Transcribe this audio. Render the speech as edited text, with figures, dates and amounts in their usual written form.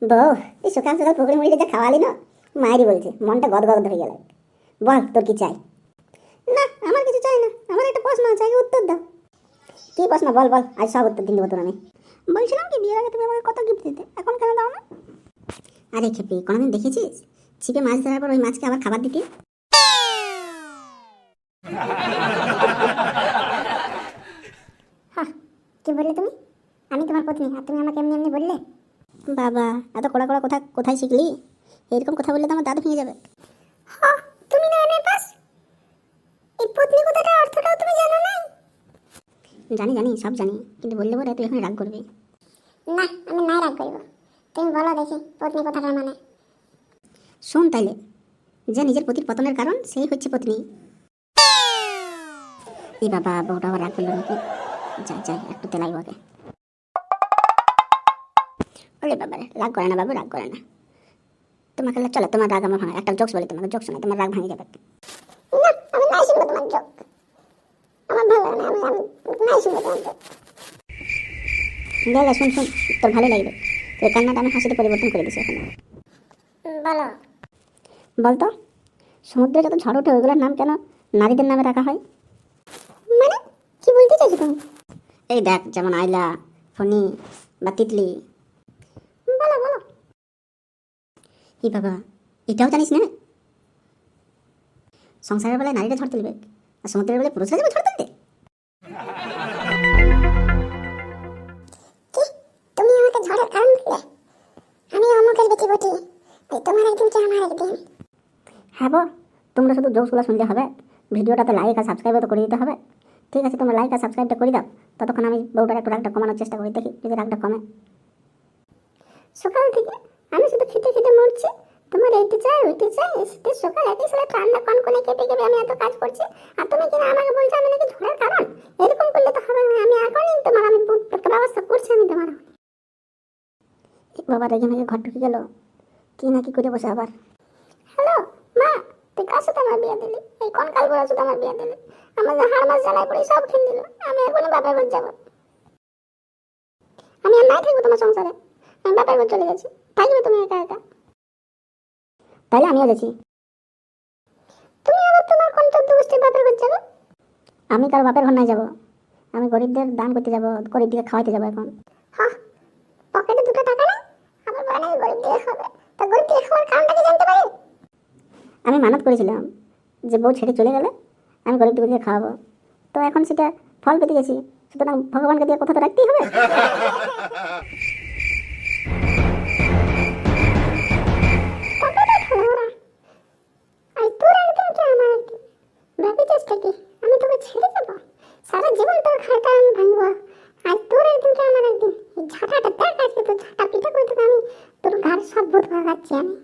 বউ, এই সকাল সকাল পুকুরে মুড়িটা যা খাওয়ালি না, মায়েরই বলছে মনটা গদগদ হয়ে গেল। বল তোর কি চাই? না আমার কিছু চাই না, আমার একটা প্রশ্ন আছে, আগে উত্তর দাও। কি প্রশ্ন বল বল, আজ সব উত্তর দিন দেবো তোর আমি। বলছিলাম কি, বিয়ের আগে তুমি আমাকে কত গিফট দিতে, এখন কেন দাও না? আরে খেপি, কোনোদিন দেখেছিস ছিপে মাছ ধরার পর ওই মাছকে আবার খাবার দিতে? হ্যাঁ, কি বললে তুমি? আমি তোমার পত্নী আর তুমি আমাকে এমনি এমনি বললে? বাবা, এত কড়া কড়া কথা কোথায় শিখলি? এরকম কথা বললে তো আমার দাঁত ভেঙে যাবে। হ্যাঁ, তুমি না এমএ পাস, এই পত্নী কথাটার অর্থটাও তুমি জানো না? জানি জানি, সব জানি, কিন্তু বললে পরে তুই এখন রাগ করবি। না, আমি নাই রাগ করব, তুমি বলো দেখি পত্নী কথাটার মানে। শোন তাইলে, যে নিজের পতির পতনের কারণ সেই হচ্ছে পত্নী। এই বাবা, বউটা আবার রাগ করলো নাকি? যাই যাই, একটু তেলাই বকে। ওরে বাবারে, রাগ করে না বাবু, রাগ করে না। তোমাকে চলো, তোমার রাগ আমার ভাঙা, একটা জোকস বলি তোমাকে, জোক শোনা, তোমার রাগ ভাঙে যাবে। না, আমি নাই শুনবো তোমার জোক, আমার ভালো লাগে না, আমি নাই শুনবো তোমার জোক। গেলে শুন শুন, তোর ভালো লাগবে, তোর কান্নাটা আমি হাসিতে পরিবর্তন করে দিছি এখন। বলো। বলতো, সমুদ্রে যত ঝড় ওঠে ওইগুলোর নাম কেন নারীদের নামে রাখা হয়? মানে কি বলতে চাইছো তুমি? এই দেখ, যেমন আইলা, ফণি বা তিতলি। বলো বলো। এই বাবা, এটাও জানিস না? সংসারের বেলায় নারীরা ঝড় তুলবে আর সমুদ্রের বেলায় পুরুষরা যাবে ঝড় তুলতে। তুমি আমাকে ঝড়ের কারণ বললে, আমি অমুকের বেটি বটি, তোমার একদিন কি আমার একদিন। হ্যাঁ বো, তোমরা শুধু জোকসগুলো শুনলে হবে, ভিডিওটাতে লাইক আর সাবস্ক্রাইবও তো করে দিতে হবে। ঠিক আছে, তোমরা লাইক আর সাবস্ক্রাইবটা করে দাও, ততক্ষণ আমি বউটার একটু রাগটা কমানোর চেষ্টা করি, দেখি যদি রাগটা কমে। সকাল থেকে আমি শুধু খেতে খেতে মরছি, তোমার এইতে চাই ওইতে চাই, শীতের সকাল একই সাথে ঠান্ডা কনকনে কেটে কেটে আমি এত কাজ করছি, আর তুমি কিনা আমাকে বলছো আমি নাকি ঝড়ের কারণ। এরকম করলে তো হবে না, আমি এখনই তোমার আমি ব্যবস্থা করছি আমি তোমার। বাবা রেগে মেগে ঘর ঢুকে গেল, কি না কি করে বসে আবার। হ্যালো মা, তুই কার সাথে আমার বিয়ে দিলি? এই কোন কাল বড় সাথে আমার বিয়ে দিলি? আমার যে হাড় মাস জ্বালায় পড়ে সব খেয়ে দিল, আমি এখনই বাপের ঘর যাবো। আমি আর নাই থাকবো তোমার সংসারে, আমি বাপের ঘর চলে গেছি, থাকবে তুমি একা একা। তাহলে আমিও গেছি। তুমি আবার তোমার কোন 14 গোষ্ঠীর বাপের ঘর যাবে? আমি কার বাপের ঘর নাই যাবো, আমি গরিবদের দান করতে যাবো, গরিবদের খাওয়াইতে যাবো এখন। হ্যাঁ, পকেটে 2 টাকা নেই, আমার বলে নাকি গরিব দিয়ে খাবে, তা গরিব দিয়ে খাওয়ার কারণটা কি জানতে পারি? আমি মানত করেছিলাম যে বউ ছেড়ে চলে গেলে আমি গরিব দুঃখীদের খাওয়াবো, তো এখন সেটা ফল পেতে গেছি, সুতরাং ভগবানকে দিয়ে কথা তো রাখতেই হবে। আমি তোকে ছেড়ে যাবো, সারা জীবন তোর খাটা আমি ভাঙবো, আর তোর একদিন কি আমার একদিন, এই ঝাঁটাটা দেখ, আজকে তোর ঝাঁটা পিঠা করে তোকে আমি তোর ঘর সব ভূত ভাগাচ্ছি আমি।